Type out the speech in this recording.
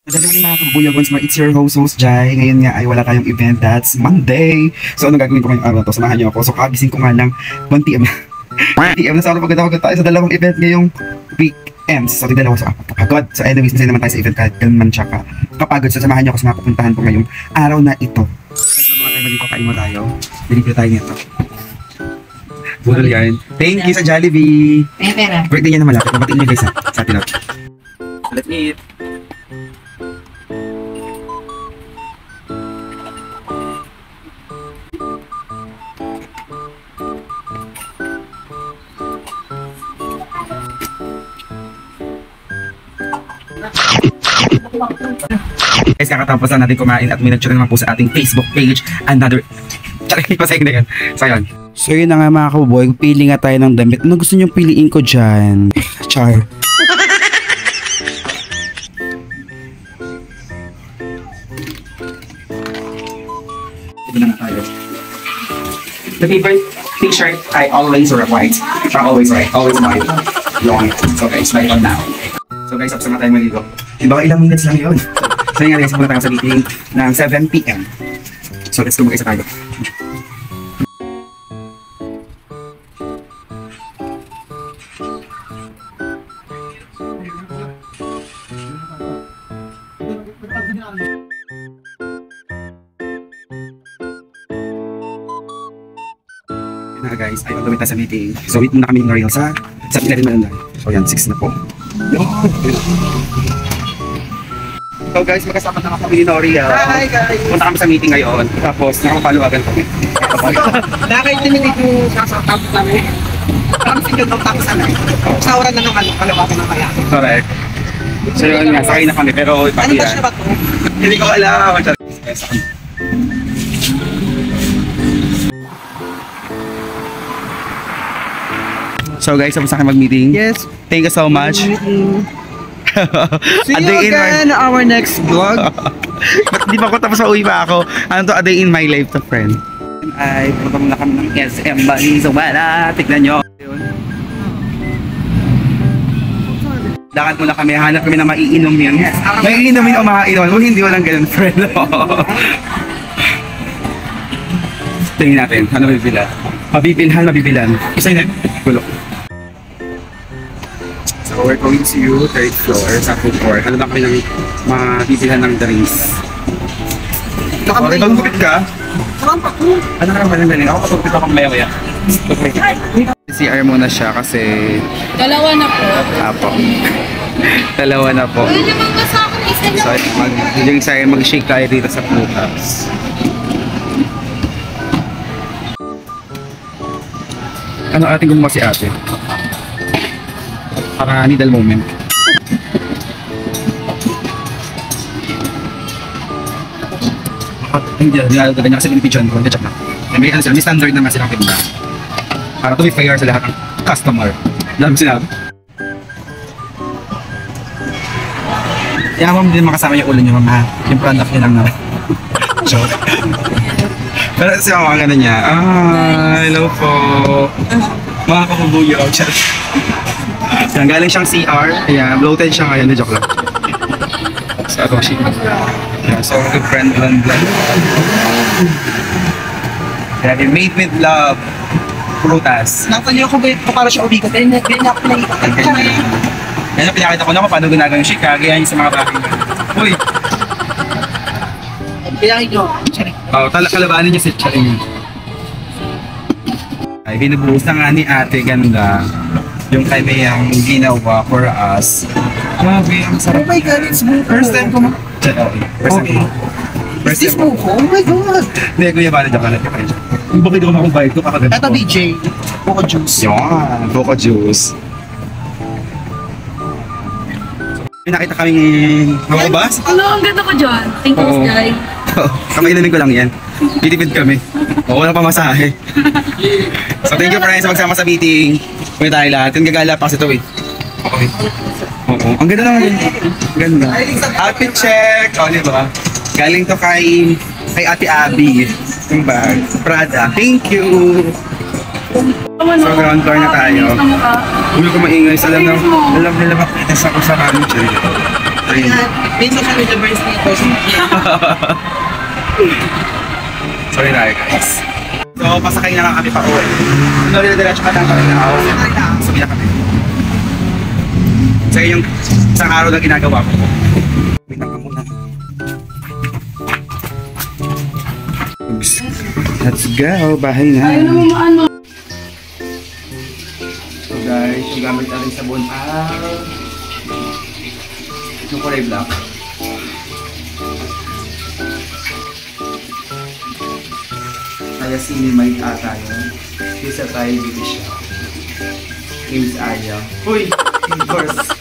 Good morning mga kabuyog, once more, it's your host Jai. Ngayon nga ay wala tayong event, that's Monday. So ano gagawin ko ngayong araw to? Samahan niyo ako. So kagising ko nga lang 1 PM. 1 PM na sa araw pagod tayo sa dalawang event ngayong weekends. So dalawa sa kapagod. So anyways, masaya naman tayo sa event kahit ganun man siya kapagod. So samahan niyo ako sa mga pupuntahan ko ngayong araw na ito. Guys, mga tayo dito, kain mo tayo. Binibili tayo nito. Budol yan. Thank you sa Jollibee. Pera. Birthday niya na malapit. Mabatiin niyo guys sa atin. Let's eat. Guys, kakatapos na natin kumain at may nag-share naman po sa ating Facebook page. Another... Charing, pasayag na yan. So yun. So yun na nga mga kabuboy, pili nga tayo ng damit. Ano gusto nyo piliin ko dyan? Char. Ito na nga tayo. The favorite t-shirt I always wear white. Always white. Always white. Long. So guys, light on now. So guys, tapos na tayo maligo. Diba ilang minutes lang yun? So yun nga guys, pumunta tayo sa meeting ng 7 PM. So let's go, mag-isa tayo. Na guys, ay on sa meeting. So wait muna kami ng Royal sa Pilarin Malandan. So yan, 6 na po. So guys, magkasama na kami ni L'Oreal. Hi guys! Punta kami sa meeting ngayon. Tapos nakapalo-agan kami. Nakaka-intimidate yung sa tapos namin. Parang single ng tapos ano. Saura na ng kalawakan ng kaya. Correct. So yun nga, sakay na kami pero Ano ba siya ba ito? hindi ko alam. So guys, tapos na kayo mag-meeting. Yes. Thank you so much. See you again in our next vlog. Ba't di pa ako tapos sa uwi pa ako? Ano to, a day in my life to friend. Ay, punta muna kami ng SM Valenzuela. Tignan nyo. Lakad muna kami, hanap kami na maiinom yan. Maiinumin o makainom. O hindi, walang ganun friend. Tingin natin, ano mabibilan? Mabibilan. Isa yun, gulo. So we're going to 3rd floor sa food court. Ano na kami ng mabibilhan ng drinks. Okay, magupit ka? Sarap ako. Ano ka naman ng ako kapagupit ako maya-maya. CR muna siya kasi... Dalawa na po. Apo. Dalawa na po. Pwede naman ka sa akin isa lang. So mag-shake tayo dito sa food house. Ano ating gumawa si ate? Para needle moment. Hindi nilalagay niya kasi pinipidyon ko. Check na. May standard naman silang tinda. Para to be fair sa lahat ng customer. Alam mo sinabi? Kaya mo din makasama yung ulo niyo, mama. Yung product niya lang na. Joke. Pero kasi mga gano'n niya. Hello po. Mga kakubuyo. Yan, galing siyang CR. Ayan, bloated siya ngayon. Joke lang. Sa Roshi. Yeah, so good friend and blood. Yan, made with love. Prutas. Natanyo ko ba para siya ubigot? Ganyan ako pinakita. Yan ang pinakita ko na kung paano ginagawa yung shika. Kaya yun sa mga bagay. Uy! Pinakita nyo. Oh, kalabanin niya si Charing. Ay, binubuhos na nga ni ate ganda. Yung kanyang ginawa for us. Grabe, ang sarap. Oh my God, it's buko. First time ko Okay. Is this buko? Oh my God. Hindi, kuya, bala dyan ka na. Bakit ako nakong ko kakaganda Ito BJ. Buko juice. Yan, Buko Juice. May nakita kaming mga bus. Ano, ang ganda ko dyan. Thank you, Oo. Sky. Kamainamin ko lang yan. Pitipid kami. O, walang pamasahe. So, thank you friends sa magsama sa meeting. Kuya tayo lahat. Yung gagala pa kasi ito eh. Okay. Oo. Ang ganda naman yun. Ang ganda. Outfit check. O, diba? Galing to kay Ate Abby. Yung bag. Prada. Thank you. So, ground floor na tayo. Ulo ko maingay. Alam nila makitas ako sa kanong. Ayan, may social media burns dito. Sorry na guys. So, pasakay na lang kami pa uwi. Diretso ka lang kami na ako. Sabi na kami. So, yung isang araw na ginagawa ko. Wait lang ka muna. Let's go, bahay na. Ayaw naman maano. So guys, yung gamit natin sabon yung kulay black. Kaya cinemite ata yun. Kisa tayo dito siya. James Aya. Uy! Of course.